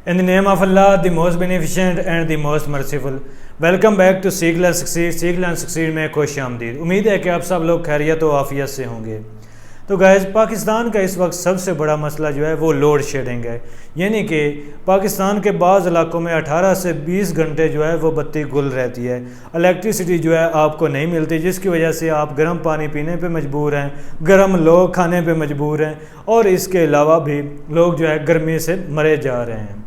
In the name of Allah, the most beneficent and the most merciful. Welcome back to Seekh learn succeed. Seekh learn succeed में खुश आमदीद। उम्मीद है कि आप सब लोग खैरियत व आफियत से होंगे। तो गाइस, पाकिस्तान का इस वक्त सबसे बड़ा मसला जो है वो लोड शेडिंग है। यानी कि पाकिस्तान के बाज़ इलाकों में 18 से 20 घंटे जो है वो बत्ती गुल रहती है, इलेक्ट्रिसिटी जो है आपको नहीं मिलती, जिसकी वजह से आप गर्म पानी पीने पे मजबूर हैं, गर्म लोग खाने पे मजबूर हैं और इसके अलावा भी लोग जो है गर्मी से मरे जा रहे हैं।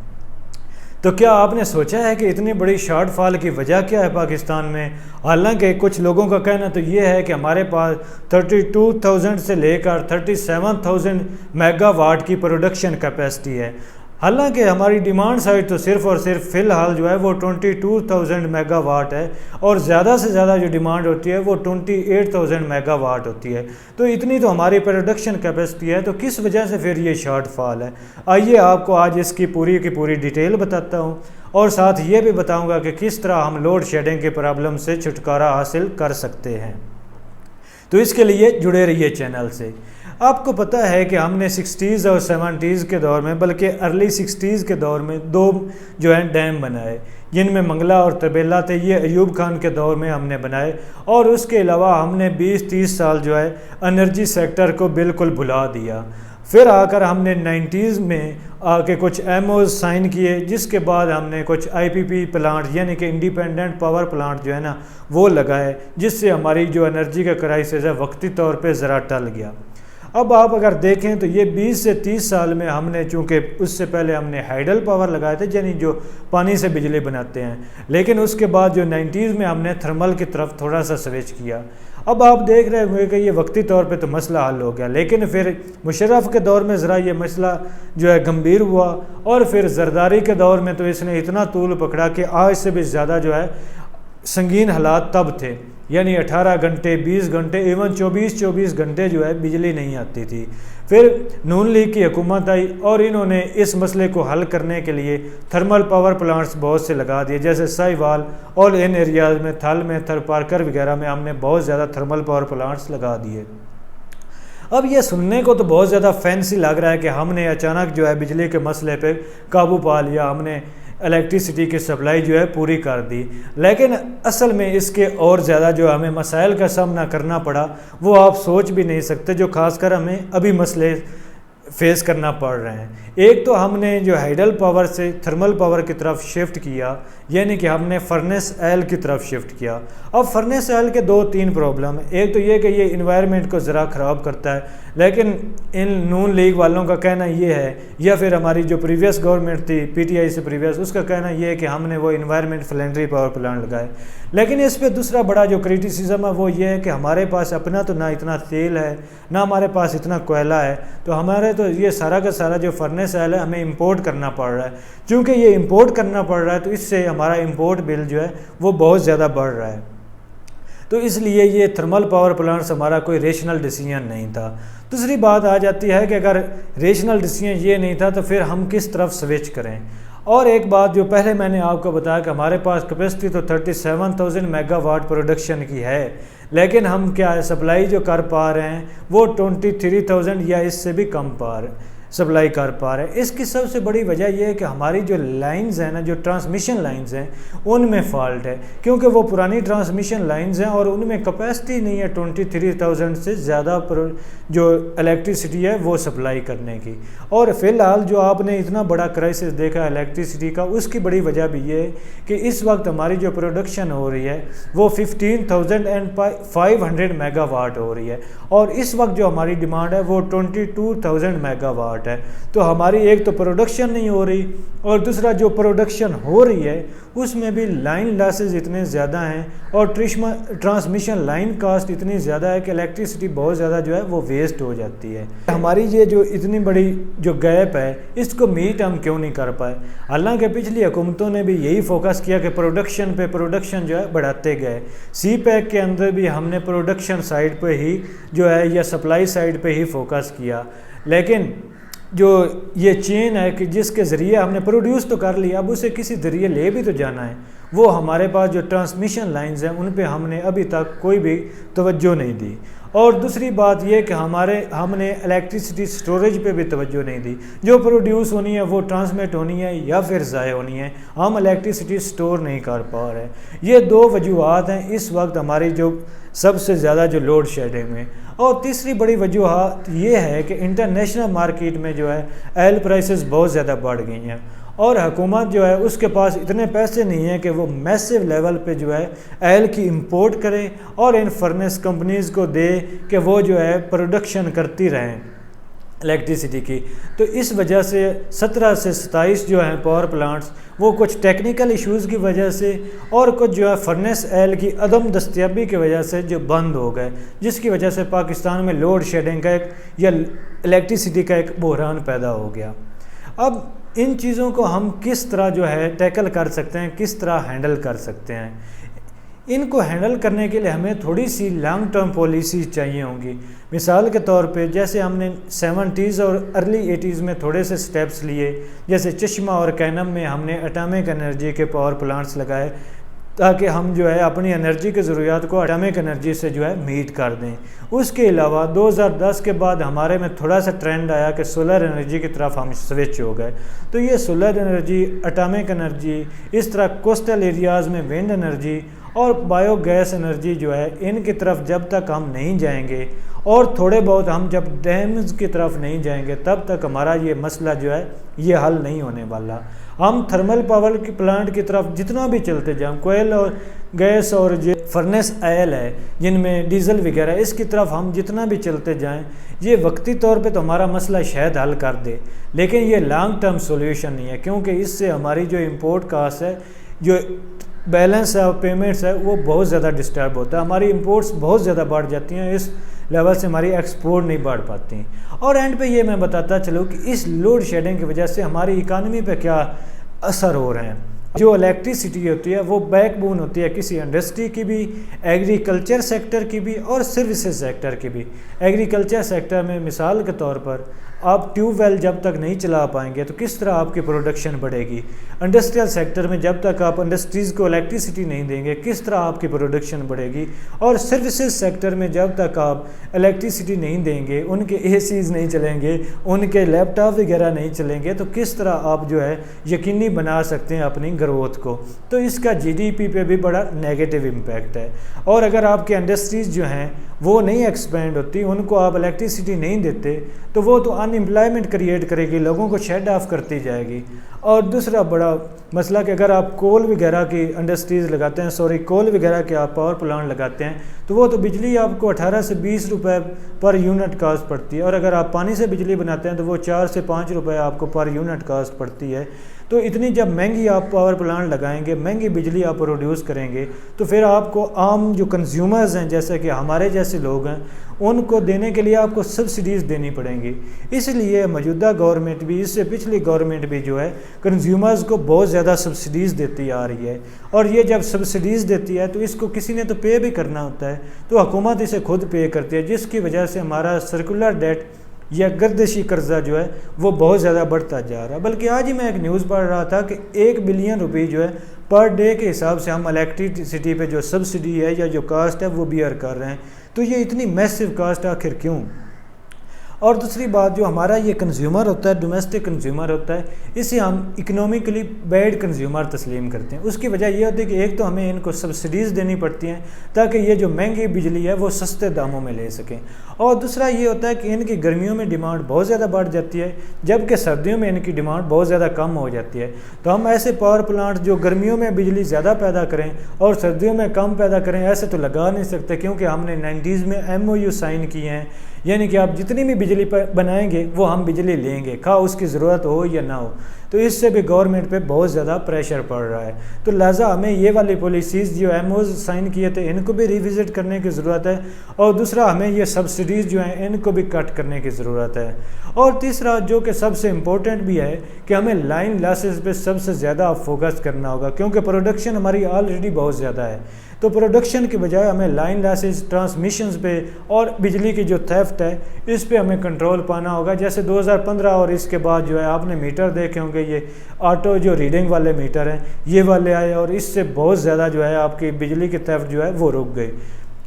तो क्या आपने सोचा है कि इतनी बड़ी शॉर्टफॉल की वजह क्या है पाकिस्तान में? हालांकि कुछ लोगों का कहना तो ये है कि हमारे पास 32,000 से लेकर 37,000 मेगावाट की प्रोडक्शन कैपेसिटी है। हालांकि हमारी डिमांड साइड तो सिर्फ़ और सिर्फ फ़िलहाल जो है वो 22,000 मेगावाट है और ज़्यादा से ज़्यादा जो डिमांड होती है वो 28,000 मेगावाट होती है। तो इतनी तो हमारी प्रोडक्शन कैपेसिटी है, तो किस वजह से फिर ये शॉर्टफॉल है? आइए आपको आज इसकी पूरी की पूरी डिटेल बताता हूँ और साथ ये भी बताऊँगा कि किस तरह हम लोड शेडिंग के प्रॉब्लम से छुटकारा हासिल कर सकते हैं। तो इसके लिए जुड़े रहिए चैनल से। आपको पता है कि हमने 60s और 70s के दौर में, बल्कि अर्ली 60s के दौर में दो जो है डैम बनाए, जिनमें मंगला और तबेला थे। ये अयूब खान के दौर में हमने बनाए और उसके अलावा हमने 20-30 साल जो है एनर्जी सेक्टर को बिल्कुल भुला दिया। फिर आकर हमने 90s में आके कुछ MOs साइन किए, जिसके बाद हमने कुछ IPP प्लांट यानी कि इंडिपेंडेंट पावर प्लांट जो है ना वो लगाए, जिससे हमारी जो एनर्जी का क्राइसिस है वक्ती तौर पे ज़रा टल गया। अब आप अगर देखें तो ये 20 से 30 साल में हमने, चूँकि उससे पहले हमने हाइडल पावर लगाए थे यानी जो पानी से बिजली बनाते हैं, लेकिन उसके बाद जो 90s में हमने थर्मल की तरफ थोड़ा सा स्विच किया। अब आप देख रहे होंगे कि ये वक्ती तौर पे तो मसला हल हो गया, लेकिन फिर मुशर्रफ के दौर में ज़रा ये मसला जो है गंभीर हुआ और फिर जरदारी के दौर में तो इसने इतना तूल पकड़ा कि आज से भी ज़्यादा जो है संगीन हालात तब थे। यानी 18 घंटे, 20 घंटे, इवन 24 घंटे जो है बिजली नहीं आती थी। फिर नून लीग की हुकूमत आई और इन्होंने इस मसले को हल करने के लिए थर्मल पावर प्लांट्स बहुत से लगा दिए, जैसे साहिवाल और इन एरियाज़ में, थल में, थरपारकर वगैरह में हमने बहुत ज़्यादा थर्मल पावर प्लांट्स लगा दिए। अब ये सुनने को तो बहुत ज़्यादा फैंसी लग रहा है कि हमने अचानक जो है बिजली के मसले पे काबू पा लिया, हमने इलेक्ट्रिसिटी की सप्लाई जो है पूरी कर दी, लेकिन असल में इसके और ज़्यादा जो हमें मसाइल का सामना करना पड़ा वो आप सोच भी नहीं सकते, जो खासकर हमें अभी मसले फेस करना पड़ रहे हैं। एक तो हमने जो हाइडल पावर से थर्मल पावर की तरफ शिफ्ट किया, यानी कि हमने फर्नेस ऑयल की तरफ शिफ्ट किया। अब फर्नेस ऑयल के 2-3 प्रॉब्लम है। एक तो ये कि ये इन्वायरमेंट को ज़रा ख़राब करता है, लेकिन इन नून लीग वालों का कहना ये है, या फिर हमारी जो प्रीवियस गवर्नमेंट थी PTI से प्रीवियस, उसका कहना ये है कि हमने वो इन्वायरमेंट फ्रेंडली पावर प्लांट लगाए। लेकिन इस पर दूसरा बड़ा जो क्रिटिसिज्म है वो ये है कि हमारे पास अपना तो ना इतना तेल है, ना हमारे पास इतना कोयला है, तो हमारे तो ये सारा का सारा जो फर्नेस ऑयल है हमें इंपोर्ट करना पड़ रहा है। चूँकि ये इंपोर्ट करना पड़ रहा है तो इससे हमारा इंपोर्ट बिल जो है वो बहुत ज़्यादा बढ़ रहा है। तो इसलिए ये थर्मल पावर प्लांट्स हमारा कोई रेशनल डिसीजन नहीं था। दूसरी बात आ जाती है कि अगर रेशनल डिसीजन ये नहीं था तो फिर हम किस तरफ स्विच करें। और एक बात जो पहले मैंने आपको बताया कि हमारे पास कैपेसिटी तो 37,000 मेगावाट प्रोडक्शन की है, लेकिन हम क्या है सप्लाई जो कर पा रहे हैं वो 23,000 या इससे भी कम सप्लाई कर पा रहे हैं। इसकी सबसे बड़ी वजह यह है कि हमारी जो लाइंस हैं ना, जो ट्रांसमिशन लाइंस हैं, उनमें फॉल्ट है, क्योंकि वो पुरानी ट्रांसमिशन लाइंस हैं और उनमें कैपेसिटी नहीं है 23,000 से ज़्यादा जो इलेक्ट्रिसिटी है वो सप्लाई करने की। और फ़िलहाल जो आपने इतना बड़ा क्राइसिस देखा इलेक्ट्रिसिटी का, उसकी बड़ी वजह भी ये है कि इस वक्त हमारी जो प्रोडक्शन हो रही है वो 15,500 मेगावाट हो रही है और इस वक्त जो हमारी डिमांड है वो 22,000 मेगावाट है। तो हमारी एक तो प्रोडक्शन नहीं हो रही और दूसरा जो प्रोडक्शन हो रही है उसमें भी लाइन लॉसेस इतने ज़्यादा हैं और ट्रांसमिशन लाइन कास्ट इतनी ज़्यादा है कि इलेक्ट्रिसिटी बहुत ज़्यादा जो है वो वेस्ट हो जाती है। हमारी ये जो इतनी बड़ी जो गैप है इसको मीट हम क्यों नहीं कर पाए? हालांकि पिछली हुकूमतों ने भी यही फोकस किया कि प्रोडक्शन जो है बढ़ाते गए। CPEC के अंदर भी हमने प्रोडक्शन साइड पे ही जो है या सप्लाई साइड पे ही फोकस किया, लेकिन जो ये चेन है कि जिसके ज़रिए हमने प्रोड्यूस तो कर लिया, अब उसे किसी ज़रिए ले भी तो जाना है, वो हमारे पास जो ट्रांसमिशन लाइंस हैं उन पे हमने अभी तक कोई भी तवज्जो नहीं दी। और दूसरी बात ये कि हमने इलेक्ट्रिसिटी स्टोरेज पे भी तवज्जो नहीं दी। जो प्रोड्यूस होनी है वो ट्रांसमिट होनी है या फिर ज़ाय होनी है, हम इलेक्ट्रिसिटी स्टोर नहीं कर पा रहे। ये दो वजूहत हैं इस वक्त हमारी जो सबसे ज़्यादा जो लोड शेडिंग में। और तीसरी बड़ी वजूहत ये है कि इंटरनेशनल मार्केट में जो है ऑयल प्राइसेस बहुत ज़्यादा बढ़ गई हैं और हुकूमत जो है उसके पास इतने पैसे नहीं हैं कि वो मैसिव लेवल पे जो है ऑयल की इंपोर्ट करे और इन फर्नेस कंपनीज़ को दे कि वो जो है प्रोडक्शन करती रहें इलेक्ट्रिसिटी की। तो इस वजह से 17 से 27 जो हैं पावर प्लांट्स वो कुछ टेक्निकल इश्यूज़ की वजह से और कुछ जो है फर्नेस ऑयल की अदम दस्तयाबी की वजह से जो बंद हो गए, जिसकी वजह से पाकिस्तान में लोड शेडिंग का एक या इलेक्ट्रिसिटी का एक बहरान पैदा हो गया। अब इन चीज़ों को हम किस तरह जो है टैकल कर सकते हैं, किस तरह हैंडल कर सकते हैं? इनको हैंडल करने के लिए हमें थोड़ी सी लॉन्ग टर्म पॉलिसी चाहिए होंगी। मिसाल के तौर पे जैसे हमने 70s और अर्ली 80s में थोड़े से स्टेप्स लिए, जैसे चश्मा और कैनम में हमने एटॉमिक एनर्जी के पावर प्लांट्स लगाए ताकि हम जो है अपनी एनर्जी की ज़रूरियात को एटॉमिक एनर्जी से जो है मीट कर दें। उसके अलावा 2010 के बाद हमारे में थोड़ा सा ट्रेंड आया कि सोलर एनर्जी की तरफ हम स्विच हो गए। तो ये सोलर एनर्जी, एटॉमिक एनर्जी, इस तरह कोस्टल एरियाज़ में विंड एनर्जी और बायोगैस एनर्जी जो है इनकी तरफ जब तक हम नहीं जाएंगे और थोड़े बहुत हम जब डैम्स की तरफ नहीं जाएंगे तब तक हमारा ये मसला जो है ये हल नहीं होने वाला। हम थर्मल पावर की प्लांट की तरफ जितना भी चलते जाएं, कोयल और गैस और जो फर्नेस ऑयल है जिनमें डीजल वगैरह, इसकी तरफ हम जितना भी चलते जाएं, ये वक्ती तौर पे तो हमारा मसला शायद हल कर दे, लेकिन ये लॉन्ग टर्म सॉल्यूशन नहीं है, क्योंकि इससे हमारी जो इंपोर्ट कास्ट है, जो बैलेंस है पेमेंट्स है, वो बहुत ज़्यादा डिस्टर्ब होता है। हमारी इंपोर्ट्स बहुत ज़्यादा बढ़ जाती हैं, इस लेवल से हमारी एक्सपोर्ट नहीं बढ़ पाती। और एंड पे ये मैं बताता चलूँ कि इस लोड शेडिंग की वजह से हमारी इकानमी पे क्या असर हो रहे हैं। जो इलेक्ट्रिसिटी होती है वो बैकबोन होती है किसी इंडस्ट्री की भी, एग्रीकल्चर सेक्टर की भी और सर्विसेज सेक्टर की भी। एग्रीकल्चर सेक्टर में मिसाल के तौर पर आप ट्यूबवेल जब तक नहीं चला पाएंगे तो किस तरह आपकी प्रोडक्शन बढ़ेगी। इंडस्ट्रियल सेक्टर में जब तक आप इंडस्ट्रीज़ को इलेक्ट्रिसिटी नहीं देंगे किस तरह आपकी प्रोडक्शन बढ़ेगी। और सर्विसेज सेक्टर में जब तक आप इलेक्ट्रिसिटी नहीं देंगे, उनके एसीज़ नहीं चलेंगे, उनके लैपटॉप वगैरह नहीं चलेंगे, तो किस तरह आप जो है यकीनी बना सकते हैं अपनी ग्रोथ को। तो इसका जीडीपी पे भी बड़ा नेगेटिव इम्पैक्ट है। और अगर आपके इंडस्ट्रीज़ जो हैं वो नहीं एक्सपेंड होती, उनको आप इलेक्ट्रिसिटी नहीं देते, तो वो तो अनएम्प्लॉयमेंट क्रिएट करेगी, लोगों को शेड ऑफ करती जाएगी। और दूसरा बड़ा मसला कि अगर आप कोल वगैरह की इंडस्ट्रीज़ लगाते हैं, कोल वगैरह के आप पावर प्लांट लगाते हैं, तो वो तो बिजली आपको 18 से 20 रुपए पर यूनिट कास्ट पड़ती है। और अगर आप पानी से बिजली बनाते हैं तो वो 4 से 5 रुपए आपको पर यूनिट कास्ट पड़ती है। तो इतनी जब महंगी आप पावर प्लांट लगाएंगे, महंगी बिजली आप प्रोड्यूस करेंगे, तो फिर आपको आम जो कंज्यूमर्स हैं, जैसे कि हमारे जैसे लोग हैं, उनको देने के लिए आपको सब्सिडीज़ देनी पड़ेंगी। इसलिए मौजूदा गवर्नमेंट भी, इससे पिछली गवर्नमेंट भी जो है कंज्यूमर्स को बहुत ज़्यादा सब्सिडीज़ देती आ रही है। और ये जब सब्सिडीज़ देती है तो इसको किसी ने तो पे भी करना होता है, तो हुकूमत इसे खुद पे करती है, जिसकी वजह से हमारा सर्कुलर डेट या गर्दिशी कर्जा जो है वो बहुत ज़्यादा बढ़ता जा रहा है। बल्कि आज ही मैं एक न्यूज़ पढ़ रहा था कि 1 बिलियन रुपये जो है पर डे के हिसाब से हम इलेक्ट्रिसिटी पे जो सब्सिडी है या जो कास्ट है वो बियर कर रहे हैं। तो ये इतनी मैसिव कास्ट आखिर क्यों? और दूसरी बात, जो हमारा ये कंज्यूमर होता है, डोमेस्टिक कंज्यूमर होता है, इसे हम इकोनॉमिकली बैड कंज्यूमर तस्लीम करते हैं। उसकी वजह यह होती है कि एक तो हमें इनको सब्सिडीज़ देनी पड़ती हैं ताकि ये जो महंगी बिजली है वो सस्ते दामों में ले सकें। और दूसरा ये होता है कि इनकी गर्मियों में डिमांड बहुत ज़्यादा बढ़ जाती है, जबकि सर्दियों में इनकी डिमांड बहुत ज़्यादा कम हो जाती है। तो हम ऐसे पावर प्लांट जो गर्मियों में बिजली ज़्यादा पैदा करें और सर्दियों में कम पैदा करें, ऐसे तो लगा नहीं सकते, क्योंकि हमने 90s में MOU साइन किए हैं, यानी कि आप जितनी भी बिजली बनाएंगे वो हम बिजली लेंगे, खा उसकी ज़रूरत हो या ना हो। तो इससे भी गवर्नमेंट पे बहुत ज़्यादा प्रेशर पड़ रहा है। तो लिहाजा हमें ये वाली पॉलिसीज़ जो MOU साइन किए थे इनको भी रिविज़िट करने की ज़रूरत है। और दूसरा, हमें ये सब्सिडीज़ जो हैं इनको भी कट करने की ज़रूरत है। और तीसरा, जो कि सबसे इम्पोर्टेंट भी है, कि हमें लाइन लॉसेस पे सबसे ज़्यादा फोकस करना होगा, क्योंकि प्रोडक्शन हमारी ऑलरेडी बहुत ज़्यादा है। तो प्रोडक्शन के बजाय हमें लाइन लॉसेस, ट्रांसमिशंस पे और बिजली की जो थेफ्ट है इस पे हमें कंट्रोल पाना होगा। जैसे 2015 और इसके बाद जो है आपने मीटर देखे होंगे, ये ऑटो जो रीडिंग वाले मीटर हैं ये वाले आए, और इससे बहुत ज़्यादा जो है आपकी बिजली की थेफ्ट जो है वो रुक गई।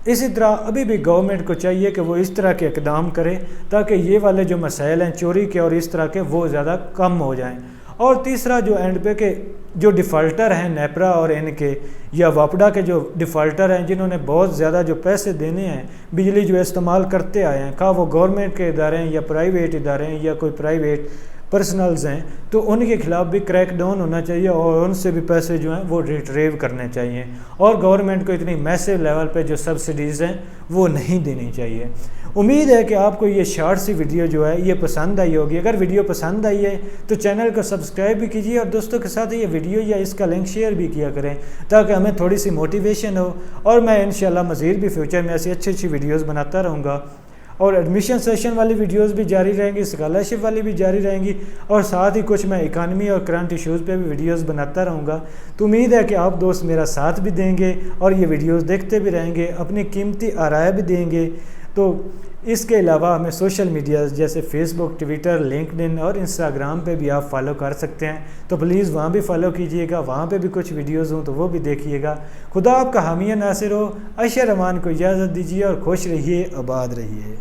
इसी तरह अभी भी गवर्नमेंट को चाहिए कि वो इस तरह के इकदाम करे ताकि ये वाले जो मसाइल हैं चोरी के और इस तरह के वो ज़्यादा कम हो जाएं। और तीसरा जो एंड पे के जो डिफ़ाल्टर हैं नेपरा और इनके या वापडा के जो डिफ़ाल्टर हैं जिन्होंने बहुत ज़्यादा जो पैसे देने हैं बिजली जो इस्तेमाल करते आए हैं, खा वो गवर्नमेंट के इदारे हैं या प्राइवेट इदारे हैं या कोई प्राइवेट पर्सनल्स हैं, तो उनके खिलाफ भी क्रैकडाउन होना चाहिए और उनसे भी पैसे जो हैं वो रिट्रीव करने चाहिए। और गवर्नमेंट को इतनी मैसिव लेवल पे जो सब्सिडीज़ हैं वो नहीं देनी चाहिए। उम्मीद है कि आपको ये शॉर्ट सी वीडियो जो है ये पसंद आई होगी। अगर वीडियो पसंद आई है तो चैनल को सब्सक्राइब भी कीजिए और दोस्तों के साथ ये वीडियो या इसका लिंक शेयर भी किया करें ताकि हमें थोड़ी सी मोटिवेशन हो और मैं इंशाल्लाह मज़ीद भी फ्यूचर में ऐसी अच्छी अच्छी वीडियोज़ बनाता रहूँगा। और एडमिशन सेशन वाली वीडियोस भी जारी रहेंगी, स्कॉलरशिप वाली भी जारी रहेंगी और साथ ही कुछ मैं इकानमी और करंट इश्यूज़ पे भी वीडियोस बनाता रहूँगा। तो उम्मीद है कि आप दोस्त मेरा साथ भी देंगे और ये वीडियोस देखते भी रहेंगे, अपनी कीमती आराय भी देंगे। तो इसके अलावा हमें सोशल मीडिया जैसे फेसबुक, ट्विटर, लिंक्डइन और इंस्टाग्राम पे भी आप फॉलो कर सकते हैं, तो प्लीज़ वहाँ भी फॉलो कीजिएगा, वहाँ पे भी कुछ वीडियोस हों तो वो भी देखिएगा। खुदा आपका हामी नासिर हो। अशर रहमान को इजाज़त दीजिए और खुश रहिए, आबाद रहिए।